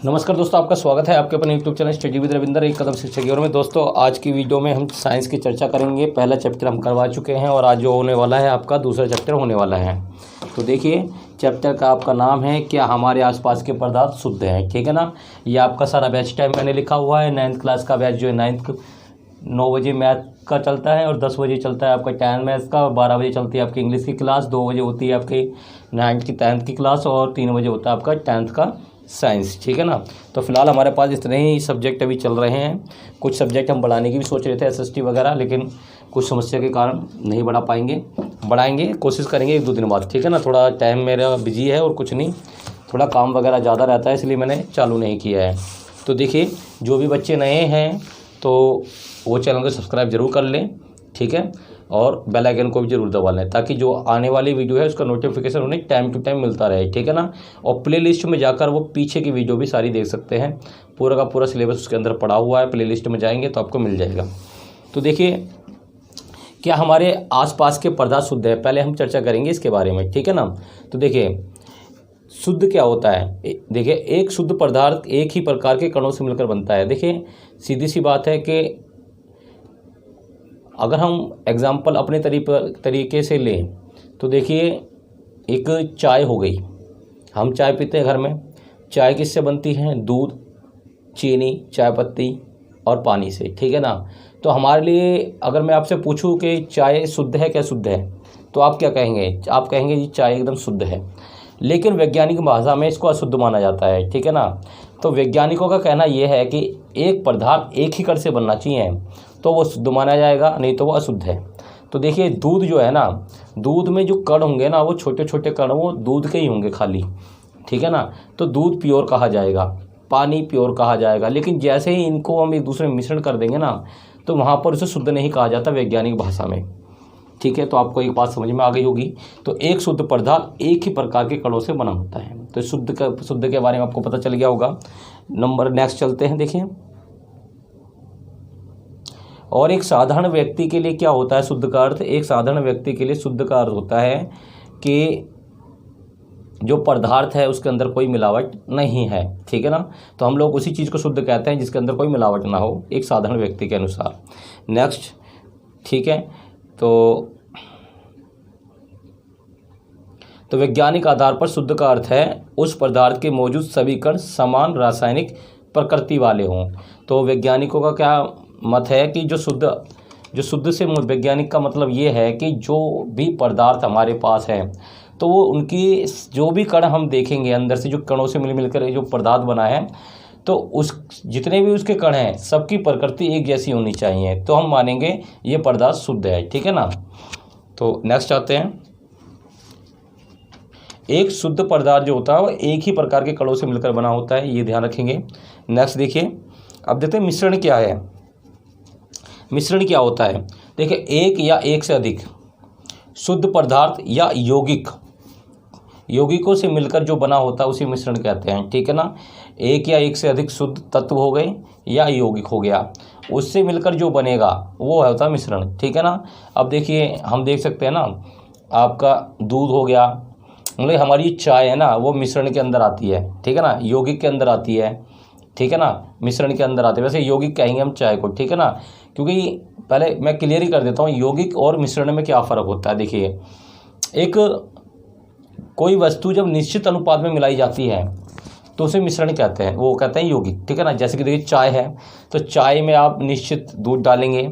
नमस्कार दोस्तों, आपका स्वागत है आपके अपने YouTube channel study with Ravinder एक कदम शिक्षा की ओर में। दोस्तों आज की वीडियो में हम साइंस की चर्चा करेंगे। पहला चैप्टर हम करवा चुके हैं और आज जो होने वाला है आपका दूसरा चैप्टर होने वाला है। तो देखिए, चैप्टर का आपका नाम है क्या हमारे आसपास के पदार्थ शुद्ध हैं। ठीक है ना। ये आपका सारा बैच टाइम मैंने लिखा हुआ है। 9th क्लास का बैच जो है 9 बजे मैथ का चलता है और 10 बजे चलता है आपका 10 मैथ्स का और 12 बजे चलती है आपकी इंग्लिश की क्लास, 2 बजे होती है आपकी 9th की 10th की क्लास और 3 बजे होता है आपका 10th का साइंस। ठीक है ना। तो फिलहाल हमारे पास इतने ही सब्जेक्ट अभी चल रहे हैं। कुछ सब्जेक्ट हम बढ़ाने की भी सोच रहे थे, एसएसटी वगैरह, लेकिन कुछ समस्या के कारण नहीं बढ़ा पाएंगे। बढ़ाएंगे, कोशिश करेंगे 1-2 दिन बाद। ठीक है ना। थोड़ा टाइम मेरा बिजी है और कुछ नहीं, थोड़ा काम वगैरह ज़्यादा रहता है, इसलिए मैंने चालू नहीं किया है। तो देखिए, जो भी बच्चे नए हैं तो वो चैनल को सब्सक्राइब जरूर कर लें। ठीक है। और बेल आइकन को भी जरूर दबा लें ताकि जो आने वाली वीडियो है उसका नोटिफिकेशन उन्हें टाइम टू टाइम मिलता रहे। ठीक है ना। और प्लेलिस्ट में जाकर वो पीछे की वीडियो भी सारी देख सकते हैं। पूरा का पूरा सिलेबस उसके अंदर पड़ा हुआ है। प्लेलिस्ट में जाएंगे तो आपको मिल जाएगा। तो देखिए, क्या हमारे आसपास के पदार्थ शुद्ध है, पहले हम चर्चा करेंगे इसके बारे में। ठीक है ना। तो देखिए, शुद्ध क्या होता है। देखिए, एक शुद्ध पदार्थ एक ही प्रकार के कणों से मिलकर बनता है। देखिए, सीधी सी बात है कि अगर हम एग्जाम्पल अपने तरीके से लें तो देखिए, एक चाय हो गई। हम चाय पीते हैं घर में। चाय किससे बनती है? दूध, चीनी, चाय पत्ती और पानी से। ठीक है ना। तो हमारे लिए अगर मैं आपसे पूछूं कि चाय शुद्ध है क्या शुद्ध है, तो आप क्या कहेंगे? आप कहेंगे जी चाय एकदम शुद्ध है। लेकिन वैज्ञानिक भाषा में इसको अशुद्ध माना जाता है। ठीक है ना। तो वैज्ञानिकों का कहना यह है कि एक पदार्थ एक ही कण से बनना चाहिए तो वो शुद्ध माना जाएगा, नहीं तो वो अशुद्ध है। तो देखिए, दूध जो है ना, दूध में जो कण होंगे ना, वो छोटे छोटे कण वो दूध के ही होंगे खाली। ठीक है ना। तो दूध प्योर कहा जाएगा, पानी प्योर कहा जाएगा। लेकिन जैसे ही इनको हम एक दूसरे में मिश्रण कर देंगे ना, तो वहाँ पर उसे शुद्ध नहीं कहा जाता वैज्ञानिक भाषा में। ठीक है। तो आपको एक बात समझ में आ गई होगी। तो एक शुद्ध पदार्थ एक ही प्रकार के कणों से बना होता है। तो शुद्ध के बारे में आपको पता चल गया होगा। नेक्स्ट चलते हैं। देखिए, और एक साधारण व्यक्ति के लिए क्या होता है शुद्ध का अर्थ? एक साधारण व्यक्ति के लिए शुद्ध का अर्थ होता है कि जो पदार्थ है उसके अंदर कोई मिलावट नहीं है। ठीक है ना। तो हम लोग उसी चीज़ को शुद्ध कहते हैं जिसके अंदर कोई मिलावट ना हो, एक साधारण व्यक्ति के अनुसार। नेक्स्ट। ठीक है। तो वैज्ञानिक आधार पर शुद्ध का अर्थ है उस पदार्थ के मौजूद सभी कण समान रासायनिक प्रकृति वाले हों। तो वैज्ञानिकों का क्या मत है कि जो शुद्ध से वैज्ञानिक का मतलब ये है कि जो भी पदार्थ हमारे पास है तो वो उनकी जो भी कण हम देखेंगे अंदर से, जो कणों से मिलकर जो पदार्थ बना है, तो उस जितने भी उसके कण हैं सबकी प्रकृति एक जैसी होनी चाहिए, तो हम मानेंगे ये पदार्थ शुद्ध है। ठीक है ना। तो नेक्स्ट आते हैं। एक शुद्ध पदार्थ जो होता है वो एक ही प्रकार के कणों से मिलकर बना होता है, ये ध्यान रखेंगे। नेक्स्ट देखिए, अब देखते हैं मिश्रण क्या है। मिश्रण क्या होता है? देखिए, एक या एक से अधिक शुद्ध पदार्थ या यौगिकों से मिलकर जो बना होता है उसी मिश्रण कहते हैं। ठीक है ना। एक या एक से अधिक शुद्ध तत्व हो गए या यौगिक हो गया, उससे मिलकर जो बनेगा वो होता है मिश्रण। ठीक है ना। अब देखिए, हम देख सकते हैं ना, आपका दूध हो गया, मतलब हमारी चाय है ना, वो मिश्रण के अंदर आती है। ठीक है ना। यौगिक के अंदर आती है। ठीक है ना। मिश्रण के अंदर आते हैं। वैसे यौगिक कहेंगे हम चाय को। ठीक है ना। क्योंकि पहले मैं क्लियर ही कर देता हूँ यौगिक और मिश्रण में क्या फ़र्क होता है। देखिए, एक कोई वस्तु जब निश्चित अनुपात में मिलाई जाती है तो उसे मिश्रण कहते हैं, वो कहते हैं यौगिक। ठीक है ना। जैसे कि देखिए, चाय है तो चाय में आप निश्चित दूध डालेंगे,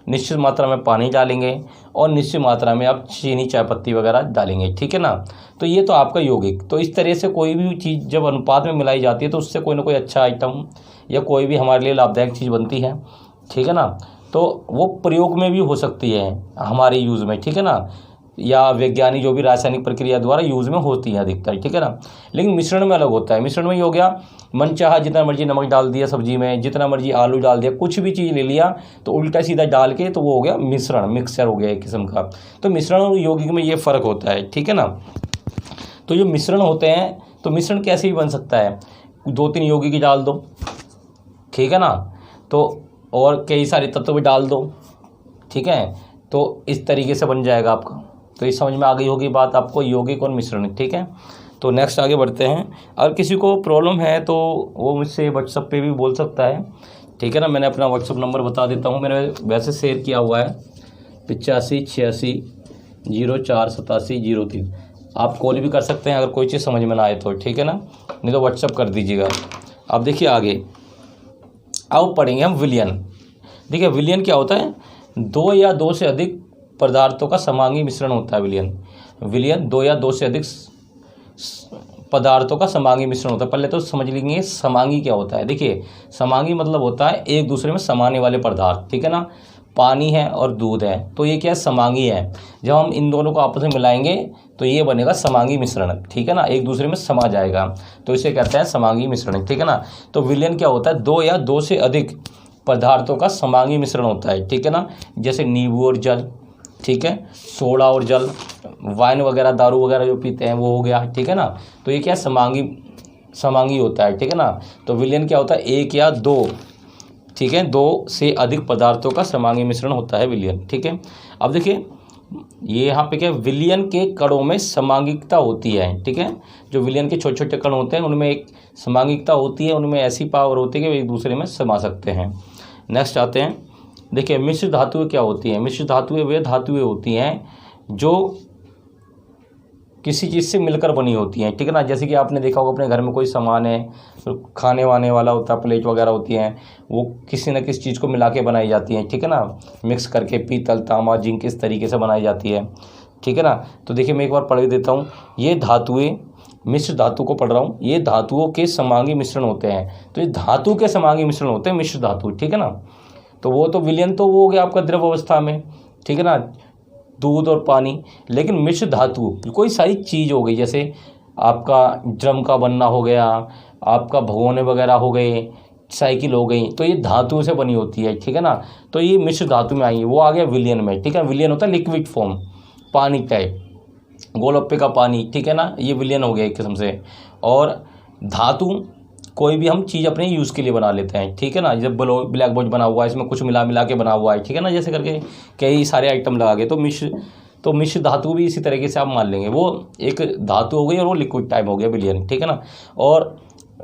निश्चित मात्रा में पानी डालेंगे और निश्चित मात्रा में आप चीनी, चाय पत्ती वगैरह डालेंगे। ठीक है ना। तो ये तो आपका यौगिक। तो इस तरह से कोई भी चीज़ जब अनुपात में मिलाई जाती है तो उससे कोई ना कोई अच्छा आइटम या कोई भी हमारे लिए लाभदायक चीज़ बनती है। ठीक है ना। तो वो प्रयोग में भी हो सकती है हमारे यूज़ में। ठीक है ना। या वैज्ञानिक जो भी रासायनिक प्रक्रिया द्वारा यूज़ में होती है अधिकतर। ठीक है ना। लेकिन मिश्रण में अलग होता है। मिश्रण में ये हो गया, मनचाहा जितना मर्जी नमक डाल दिया सब्जी में, जितना मर्जी आलू डाल दिया, कुछ भी चीज़ ले लिया तो उल्टा सीधा डाल के, तो वो हो गया मिश्रण, मिक्सचर हो गया एक किस्म का। तो मिश्रण और यौगिक में ये फ़र्क होता है। ठीक है ना। तो जो मिश्रण होते हैं, तो मिश्रण कैसे भी बन सकता है, 2-3 यौगिक डाल दो। ठीक है ना। तो और कई सारे तत्व भी डाल दो। ठीक है। तो इस तरीके से बन जाएगा आपका। तो ये समझ में आ गई होगी बात आपको, यौगिक और मिश्रण। ठीक है। तो नेक्स्ट आगे बढ़ते हैं। अगर किसी को प्रॉब्लम है तो वो मुझसे व्हाट्सअप पे भी बोल सकता है, ठीक है ना। मैंने अपना व्हाट्सअप नंबर बता देता हूँ, मैंने वैसे शेयर किया हुआ है 8586048703। आप कॉल भी कर सकते हैं अगर कोई चीज़ समझ में ना आए तो, ठीक है ना, नहीं तो व्हाट्सअप कर दीजिएगा। अब देखिए आगे, अब पढ़ेंगे हम विलयन। देखिए विलयन क्या होता है, दो या दो से अधिक पदार्थों का समांगी मिश्रण होता है विलयन दो या दो से अधिक पदार्थों का समांगी मिश्रण होता है। पहले तो समझ लेंगे समांगी क्या होता है। देखिए समांगी मतलब होता है एक दूसरे में समाने वाले पदार्थ, ठीक है ना। पानी है और दूध है, तो ये क्या है, समांगी है। जब हम इन दोनों को आपस में मिलाएंगे तो ये बनेगा समांगी मिश्रण, ठीक है ना, एक दूसरे में समा जाएगा, तो इसे कहते हैं समांगी मिश्रण, ठीक है ना। तो विलयन क्या होता है, दो या दो से अधिक पदार्थों का समांगी मिश्रण होता है, ठीक है ना। जैसे नींबू और जल, ठीक है, सोडा और जल, वाइन वगैरह दारू वगैरह जो पीते हैं वो हो गया, ठीक है ना। तो ये क्या है, समांगी होता है, ठीक है ना। तो विलयन क्या होता है, एक या दो, ठीक है, दो से अधिक पदार्थों का समांगी मिश्रण होता है विलयन, ठीक है। अब देखिए ये यहाँ पे क्या, विलयन के कणों में समांगिकता होती है, ठीक है। जो विलयन के छोटे छोटे कण होते हैं उनमें एक समांगिकता होती है, उनमें ऐसी पावर होती है कि वो एक दूसरे में समा सकते हैं। नेक्स्ट आते हैं, देखिए मिश्र धातुएं क्या होती हैं। मिश्र धातुएं वे धातुएं होती हैं जो किसी चीज़ से मिलकर बनी होती हैं, ठीक है ना। जैसे कि आपने देखा होगा अपने घर में कोई सामान है, तो खाने वाने वाला होता है, प्लेट वगैरह होती हैं, वो किसी न किसी चीज़ को मिला के बनाई जाती हैं, ठीक है ना, मिक्स करके, पीतल तांबा जिंक इस तरीके से बनाई जाती है, ठीक है ना। तो देखिए मैं एक बार पढ़ देता हूँ, ये धातुएँ, मिश्र धातु को पढ़ रहा हूँ, ये धातुओं के समांगी मिश्रण होते हैं। तो ये धातु के समांगी मिश्रण होते हैं मिश्र धातु, ठीक है ना। तो वो तो विलयन तो वो हो गया आपका द्रव अवस्था में, ठीक है ना, दूध और पानी। लेकिन मिश्र धातु कोई सारी चीज़ हो गई, जैसे आपका ड्रम का बनना हो गया, आपका भगोने वगैरह हो गए, साइकिल हो गई, तो ये धातु से बनी होती है, ठीक है ना। तो ये मिश्र धातु में आई, वो आ गया विलयन में, ठीक है। विलयन होता है लिक्विड फॉर्म, पानी टाइप, गोलगप्पे का पानी, ठीक है ना, ये विलयन हो गया एक किस्म से। और धातु कोई भी हम चीज़ अपने यूज़ के लिए बना लेते हैं, ठीक है ना। जब ब्लैक बोर्ड बना हुआ है, इसमें कुछ मिला के बना हुआ है, ठीक है ना, जैसे करके कई सारे आइटम लगा के, तो मिश्र धातु भी इसी तरीके से आप मान लेंगे, वो एक धातु हो गई और वो लिक्विड टाइप हो गया विलयन, ठीक है ना। और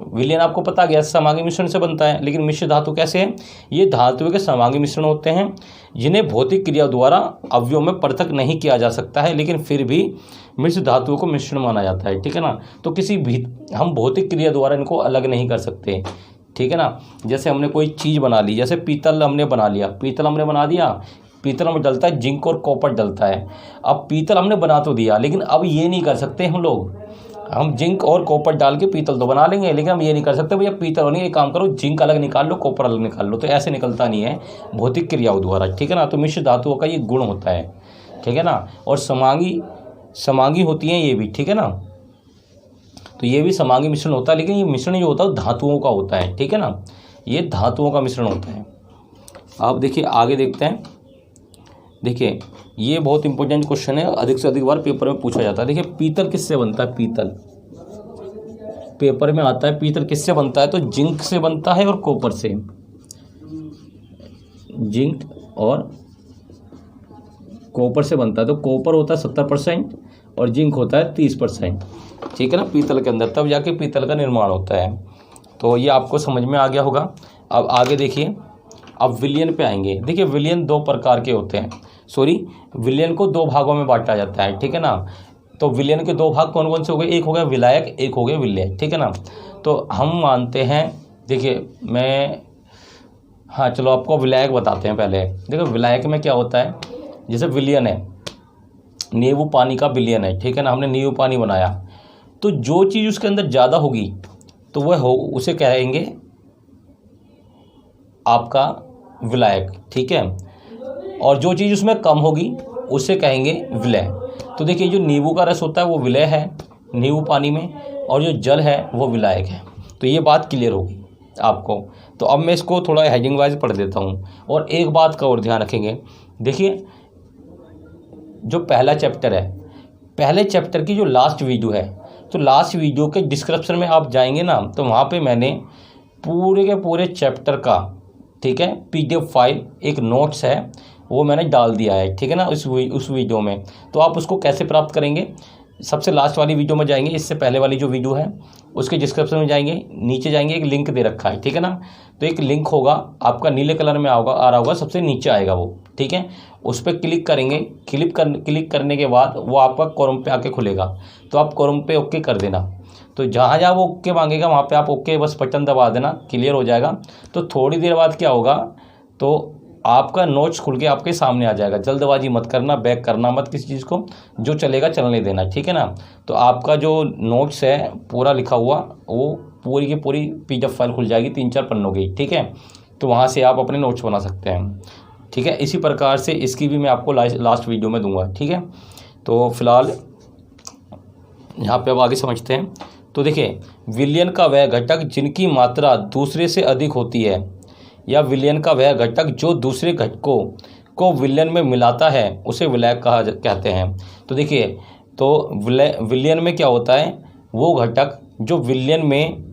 विलयन आपको पता गया समांगी मिश्रण से बनता है, लेकिन मिश्र धातु कैसे है, ये धातुओं के समांगी मिश्रण होते हैं जिन्हें भौतिक क्रिया द्वारा अवयवों में पृथक नहीं किया जा सकता है, लेकिन फिर भी मिश्र धातुओं को मिश्रण माना जाता है, ठीक है ना। तो किसी भी हम भौतिक क्रिया द्वारा इनको अलग नहीं कर सकते, ठीक है ना। जैसे हमने कोई चीज़ बना ली, जैसे पीतल हमने बना लिया, पीतल हमने बना दिया, पीतल में डलता है जिंक और कॉपर डलता है। अब पीतल हमने बना तो दिया, लेकिन अब ये नहीं कर सकते हम लोग, हम जिंक और कॉपर डाल के पीतल तो बना लेंगे, लेकिन हम ये नहीं कर सकते भैया पीतल होने, एक काम करो जिंक अलग निकाल लो, कॉपर अलग निकाल लो, तो ऐसे निकलता नहीं है भौतिक क्रियाओं द्वारा, ठीक है ना। तो मिश्र धातुओं का ये गुण होता है, ठीक है ना। और समांगी होती हैं ये भी, ठीक है ना। तो ये भी समांगी मिश्रण होता है, लेकिन ये मिश्रण जो होता है धातुओं का होता है, ठीक है ना, ये धातुओं का मिश्रण होता है। आप देखिए आगे देखते हैं, देखिए ये बहुत इंपॉर्टेंट क्वेश्चन है, अधिक से अधिक बार पेपर में पूछा जाता है। देखिए पीतल किससे बनता है, पीतल पेपर में आता है, पीतल किससे बनता है, तो जिंक से बनता है और कॉपर से, जिंक और कॉपर से बनता है। तो कॉपर होता है 70% और जिंक होता है 30%, ठीक है ना, पीतल के अंदर, तब जाके पीतल का निर्माण होता है। तो ये आपको समझ में आ गया होगा। अब आगे देखिए, अब विलयन पे आएंगे। देखिए विलयन दो प्रकार के होते हैं, विलयन को दो भागों में बांटा जाता है, ठीक है ना। तो विलयन के दो भाग कौन कौन से हो गए, एक हो गया विलायक, एक हो गया विलय, ठीक है ना। तो हम मानते हैं, देखिए हाँ चलो आपको विलायक बताते हैं पहले। देखो विलायक में क्या होता है, जैसे विलयन है, नींबू पानी का विलयन है, ठीक है ना, हमने नींबू पानी बनाया, तो जो चीज़ उसके अंदर ज़्यादा होगी तो वह उसे कहेंगे आपका विलायक, ठीक है, और जो चीज़ उसमें कम होगी उसे कहेंगे विलय। तो देखिए जो नींबू का रस होता है वो विलय है नींबू पानी में, और जो जल है वो विलायक है। तो ये बात क्लियर होगी आपको। तो अब मैं इसको थोड़ा हेडिंग वाइज पढ़ देता हूँ, और एक बात का और ध्यान रखेंगे। देखिए जो पहला चैप्टर है, पहले चैप्टर की जो लास्ट वीडियो है, तो लास्ट वीडियो के डिस्क्रिप्शन में आप जाएंगे ना, तो वहाँ पे मैंने पूरे के पूरे चैप्टर का, ठीक है, PDF फाइल एक नोट्स है वो मैंने डाल दिया है, ठीक है ना, उस वीडियो में। तो आप उसको कैसे प्राप्त करेंगे, सबसे लास्ट वाली वीडियो में जाएंगे, इससे पहले वाली जो वीडियो है उसके डिस्क्रिप्शन में जाएंगे, नीचे जाएंगे, एक लिंक दे रखा है, ठीक है ना। तो एक लिंक होगा आपका नीले कलर में आ रहा होगा, सबसे नीचे आएगा वो, ठीक है। उस पर क्लिक करेंगे, क्लिक करने के बाद वो आपका क्रोम पे आके खुलेगा। तो आप क्रोम पे ओके कर देना। तो जहाँ जहाँ वो ओके मांगेगा वहाँ पे आप ओके बस बटन दबा देना, क्लियर हो जाएगा। तो थोड़ी देर बाद क्या होगा, तो आपका नोट्स खुल के आपके सामने आ जाएगा। जल्दबाजी मत करना, बैक करना मत किसी चीज़ को, जो चलेगा चलने देना, ठीक है ना। तो आपका जो नोट्स है पूरा लिखा हुआ, वो पूरी की पूरी PDF फाइल खुल जाएगी 3-4 पन्नों की, ठीक है। तो वहाँ से आप अपने नोट्स बना सकते हैं, ठीक है। इसी प्रकार से इसकी भी मैं आपको लास्ट वीडियो में दूंगा, ठीक है। तो फिलहाल यहाँ पे अब आगे समझते हैं। तो देखिए, विलयन का वह घटक जिनकी मात्रा दूसरे से अधिक होती है, या विलयन का वह घटक जो दूसरे घटकों को विलयन में मिलाता है, उसे विलायक कहते हैं। तो देखिए, तो विलयन में क्या होता है, वो घटक जो विलयन में,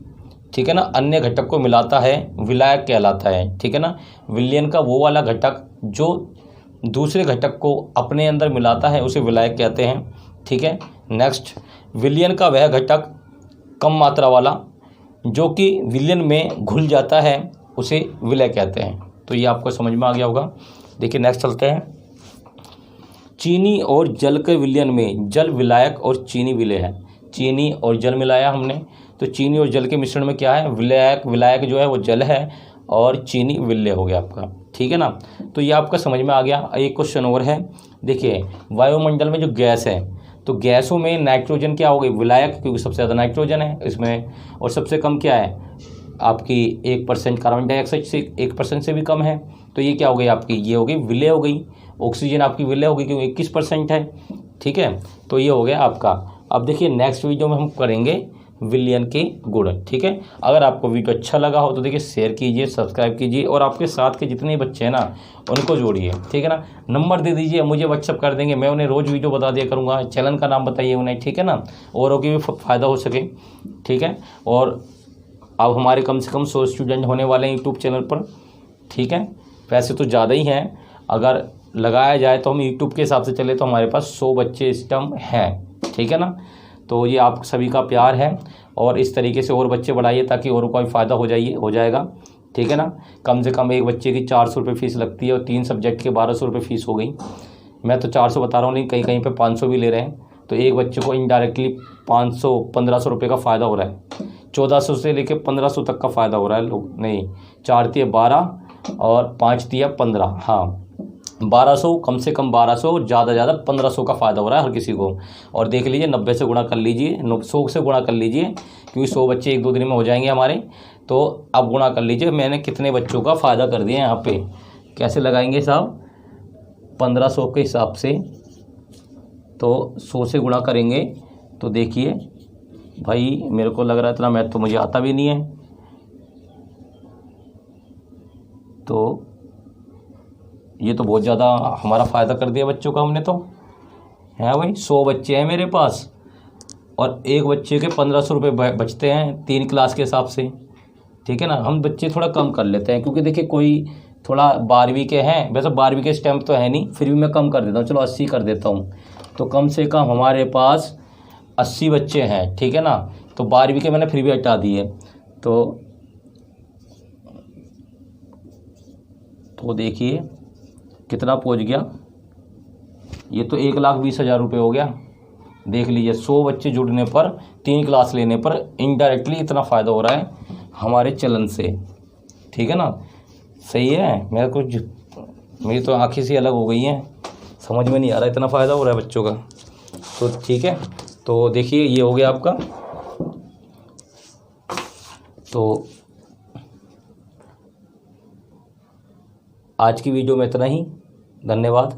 ठीक है ना, अन्य घटक को मिलाता है, विलायक कहलाता है, ठीक है ना। विलयन का वो वाला घटक जो दूसरे घटक को अपने अंदर मिलाता है, उसे विलायक कहते हैं, ठीक है। नेक्स्ट, विलयन का वह घटक कम मात्रा वाला जो कि विलयन में घुल जाता है, उसे विलय कहते हैं। तो ये आपको समझ में आ गया होगा। देखिए नेक्स्ट चलते हैं। चीनी और जल के विलयन में जल विलायक और चीनी विलय है। चीनी और जल मिलाया हमने, तो चीनी और जल के मिश्रण में क्या है, विलायक जो है वो जल है और चीनी विलय हो गया आपका, ठीक है ना। तो ये आपका समझ में आ गया। एक क्वेश्चन और है, देखिए, वायुमंडल में जो गैस है, तो गैसों में नाइट्रोजन क्या हो गई, विलायक, क्योंकि सबसे ज़्यादा नाइट्रोजन है इसमें, और सबसे कम क्या है आपकी 1% कार्बन डाइऑक्साइड से, 1% से भी कम है। तो ये क्या हो गई आपकी, ये हो गई विलय हो गई। ऑक्सीजन आपकी विलय हो गई क्योंकि 21% है, ठीक है। तो ये हो गया आपका। अब देखिए नेक्स्ट वीडियो में हम करेंगे विलयन के गुण, ठीक है। अगर आपको वीडियो अच्छा लगा हो तो देखिए शेयर कीजिए, सब्सक्राइब कीजिए, और आपके साथ के जितने बच्चे हैं ना उनको जोड़िए, ठीक है ना। नंबर दे दीजिए, मुझे व्हाट्सअप कर देंगे, मैं उन्हें रोज़ वीडियो बता दिया करूँगा। चैनल का नाम बताइए उन्हें, ठीक है ना, औरों की भी फ़ायदा हो सके, ठीक है। और अब हमारे कम से कम 100 स्टूडेंट होने वाले हैं यूट्यूब चैनल पर, ठीक है। वैसे तो ज़्यादा ही हैं, अगर लगाया जाए तो हम यूट्यूब के हिसाब से चले तो हमारे पास 100 बच्चे इस टाइम हैं, ठीक है ना। तो ये आप सभी का प्यार है, और इस तरीके से और बच्चे बढ़ाइए ताकि औरों का भी फ़ायदा हो जाएगा, ठीक है ना। कम से कम एक बच्चे की 400 रुपये फ़ीस लगती है, और 3 सब्जेक्ट के 1200 रुपये फ़ीस हो गई। मैं तो 400 बता रहा हूँ, लेकिन कहीं कहीं पे 500 भी ले रहे हैं। तो एक बच्चे को इनडायरेक्टली 500-1500 रुपये का फ़ायदा हो रहा है। 1400 से लेकर 1500 तक का फ़ायदा हो रहा है। लोग नहीं, 4 तिया 12 और 5 तिया 15, हाँ 1200, कम से कम 1200 और ज़्यादा 1500 का फ़ायदा हो रहा है हर किसी को। और देख लीजिए 90 से गुणा कर लीजिए, 100 से गुणा कर लीजिए, क्योंकि 100 बच्चे 1-2 दिन में हो जाएंगे हमारे। तो अब गुणा कर लीजिए मैंने कितने बच्चों का फ़ायदा कर दिया यहाँ पे। कैसे लगाएंगे साहब, 1500 के हिसाब से, तो 100 से गुणा करेंगे। तो देखिए भाई, मेरे को लग रहा है इतना मैथ तो मुझे आता भी नहीं है, तो ये तो बहुत ज़्यादा हमारा फ़ायदा कर दिया बच्चों का हमने तो, है भाई। 100 बच्चे हैं मेरे पास, और एक बच्चे के 1500 रुपये बचते हैं 3 क्लास के हिसाब से, ठीक है ना। हम बच्चे थोड़ा कम कर लेते हैं, क्योंकि देखिए कोई थोड़ा 12वीं के हैं, वैसे 12वीं के स्टैम्प तो है नहीं, फिर भी मैं कम कर देता हूँ, चलो 80 कर देता हूँ। तो कम से कम हमारे पास 80 बच्चे हैं, ठीक है ना। तो 12वीं के मैंने फिर भी हटा दिए, तो देखिए कितना पहुंच गया, ये तो 1,20,000 रुपये हो गया। देख लीजिए 100 बच्चे जुड़ने पर, 3 क्लास लेने पर इनडायरेक्टली इतना फ़ायदा हो रहा है हमारे चलन से, ठीक है ना। सही है, मेरी तो आँखें से अलग हो गई हैं, समझ में नहीं आ रहा इतना फ़ायदा हो रहा है बच्चों का। तो ठीक है, तो देखिए ये हो गया आपका। तो आज की वीडियो में इतना ही, धन्यवाद।